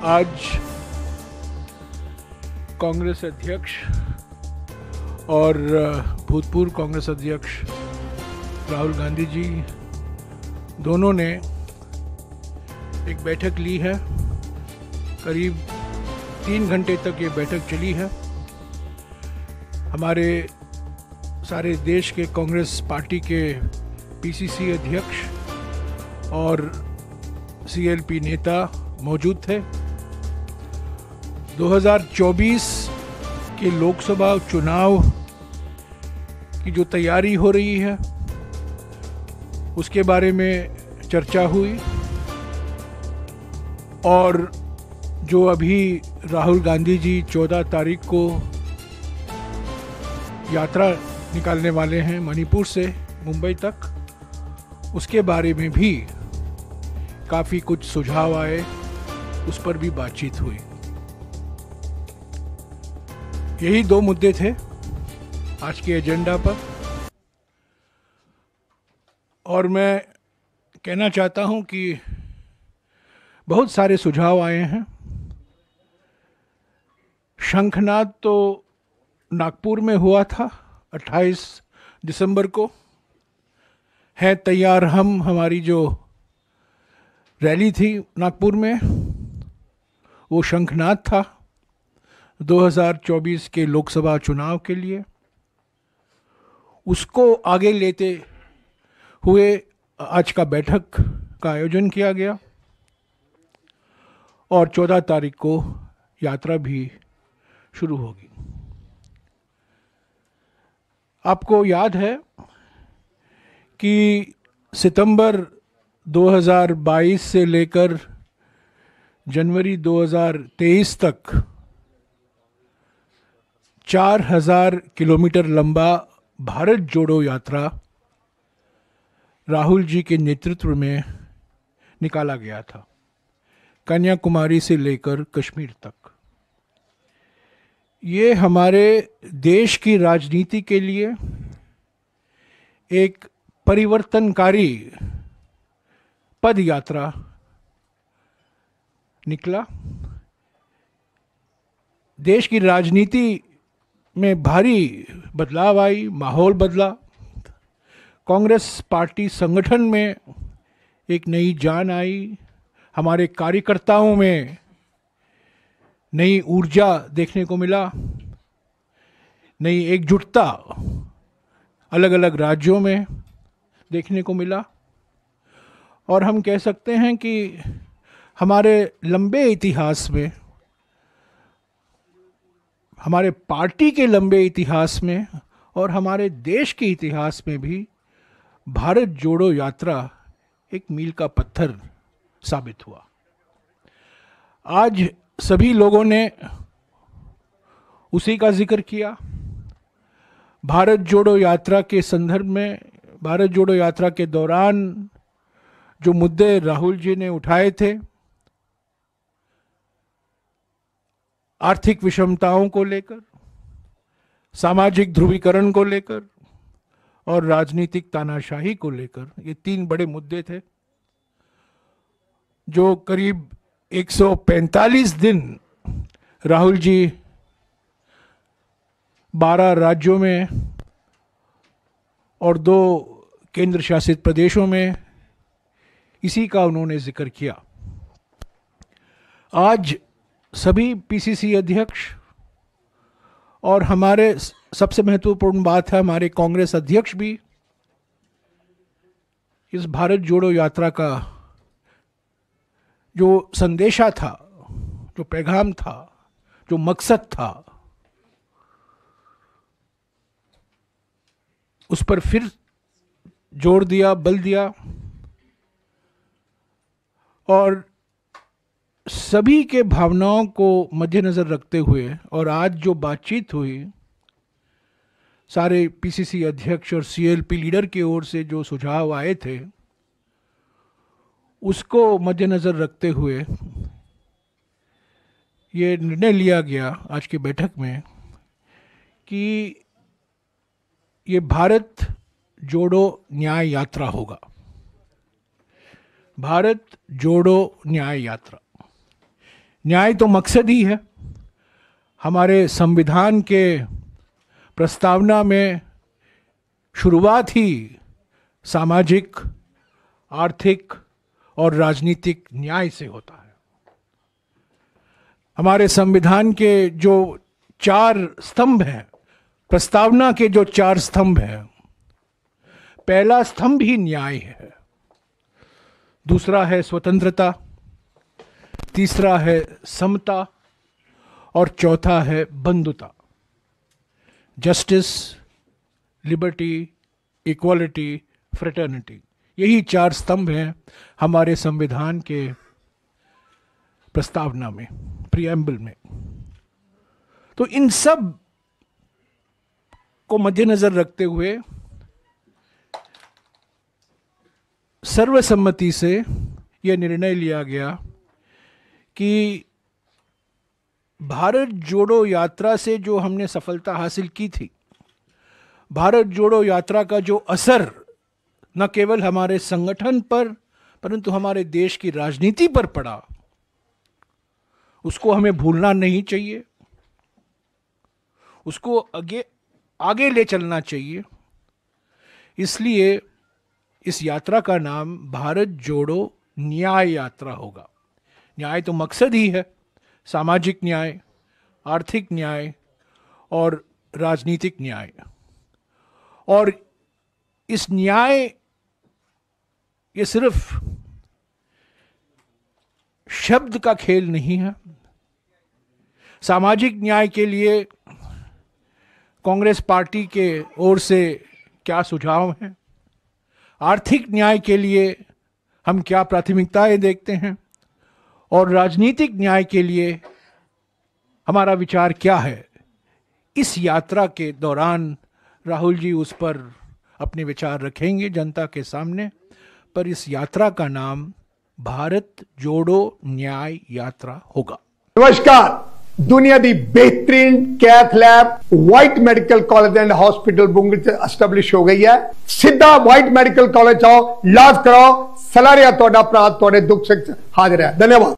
आज कांग्रेस अध्यक्ष और भूतपूर्व कांग्रेस अध्यक्ष राहुल गांधी जी दोनों ने एक बैठक ली है। करीब 3 घंटे तक ये बैठक चली है। हमारे सारे देश के कांग्रेस पार्टी के पीसीसी अध्यक्ष और सीएलपी नेता मौजूद थे। 2024 के लोकसभा चुनाव की जो तैयारी हो रही है उसके बारे में चर्चा हुई और जो अभी राहुल गांधी जी 14 तारीख को यात्रा निकालने वाले हैं मणिपुर से मुंबई तक, उसके बारे में भी काफ़ी कुछ सुझाव आए, उस पर भी बातचीत हुई। यही 2 मुद्दे थे आज के एजेंडा पर और मैं कहना चाहता हूं कि बहुत सारे सुझाव आए हैं। शंखनाद तो नागपुर में हुआ था 28 दिसंबर को। है तैयार हम, हमारी जो रैली थी नागपुर में, वो शंखनाद था 2024 के लोकसभा चुनाव के लिए। उसको आगे लेते हुए आज का बैठक का आयोजन किया गया और 14 तारीख को यात्रा भी शुरू होगी। आपको याद है कि सितंबर 2022 से लेकर जनवरी 2023 तक 4000 किलोमीटर लंबा भारत जोड़ो यात्रा राहुल जी के नेतृत्व में निकाला गया था, कन्याकुमारी से लेकर कश्मीर तक। ये हमारे देश की राजनीति के लिए एक परिवर्तनकारी पद यात्रा निकला। देश की राजनीति में भारी बदलाव आई, माहौल बदला। कांग्रेस पार्टी संगठन में एक नई जान आई। हमारे कार्यकर्ताओं में नई ऊर्जा देखने को मिला, नई एकजुटता अलग अलग राज्यों में देखने को मिला। और हम कह सकते हैं कि हमारे लंबे इतिहास में, हमारे पार्टी के लंबे इतिहास में और हमारे देश के इतिहास में भी भारत जोड़ो यात्रा एक मील का पत्थर साबित हुआ। आज सभी लोगों ने उसी का जिक्र किया। भारत जोड़ो यात्रा के संदर्भ में, भारत जोड़ो यात्रा के दौरान जो मुद्दे राहुल जी ने उठाए थे, आर्थिक विषमताओं को लेकर, सामाजिक ध्रुवीकरण को लेकर और राजनीतिक तानाशाही को लेकर, ये 3 बड़े मुद्दे थे जो करीब 145 दिन राहुल जी 12 राज्यों में और 2 केंद्र शासित प्रदेशों में इसी का उन्होंने जिक्र किया। आज सभी पीसीसी अध्यक्ष और हमारे सबसे महत्वपूर्ण बात है हमारे कांग्रेस अध्यक्ष भी इस भारत जोड़ो यात्रा का जो संदेशा था, जो पैगाम था, जो मकसद था, उस पर फिर जोर दिया, बल दिया और सभी के भावनाओं को मद्देनजर रखते हुए और आज जो बातचीत हुई, सारे पीसीसी अध्यक्ष और सीएलपी लीडर की ओर से जो सुझाव आए थे, उसको मद्देनजर रखते हुए ये निर्णय लिया गया आज की बैठक में कि ये भारत जोड़ो न्याय यात्रा होगा। भारत जोड़ो न्याय यात्रा। न्याय तो मकसद ही है। हमारे संविधान के प्रस्तावना में शुरुआत ही सामाजिक, आर्थिक और राजनीतिक न्याय से होता है। हमारे संविधान के जो 4 स्तंभ हैं, प्रस्तावना के जो 4 स्तंभ हैं, पहला स्तंभ ही न्याय है, दूसरा है स्वतंत्रता, तीसरा है समता और चौथा है बंधुता। जस्टिस, लिबर्टी, इक्वालिटी, फ्रेटर्निटी, यही 4 स्तंभ हैं हमारे संविधान के प्रस्तावना में, प्रीएम्बल में। तो इन सब को मद्देनजर रखते हुए सर्वसम्मति से यह निर्णय लिया गया कि भारत जोड़ो यात्रा से जो हमने सफलता हासिल की थी, भारत जोड़ो यात्रा का जो असर न केवल हमारे संगठन पर परंतु हमारे देश की राजनीति पर पड़ा, उसको हमें भूलना नहीं चाहिए, उसको आगे ले चलना चाहिए। इसलिए इस यात्रा का नाम भारत जोड़ो न्याय यात्रा होगा। न्याय तो मकसद ही है, सामाजिक न्याय, आर्थिक न्याय और राजनीतिक न्याय। और इस न्याय, ये सिर्फ शब्द का खेल नहीं है। सामाजिक न्याय के लिए कांग्रेस पार्टी के ओर से क्या सुझाव हैं, आर्थिक न्याय के लिए हम क्या प्राथमिकताएं देखते हैं, और राजनीतिक न्याय के लिए हमारा विचार क्या है, इस यात्रा के दौरान राहुल जी उस पर अपने विचार रखेंगे जनता के सामने। पर इस यात्रा का नाम भारत जोड़ो न्याय यात्रा होगा। नमस्कार, दुनिया दी बेहतरीन cath lab white medical college and hospital बुंगड़ से एस्टैब्लिश हो गई है। सीधा व्हाइट मेडिकल कॉलेज आओ, इलाज कराओ, सलाह रिया तोड़ा अपराध तोड़े दुख से हाजिर है। धन्यवाद।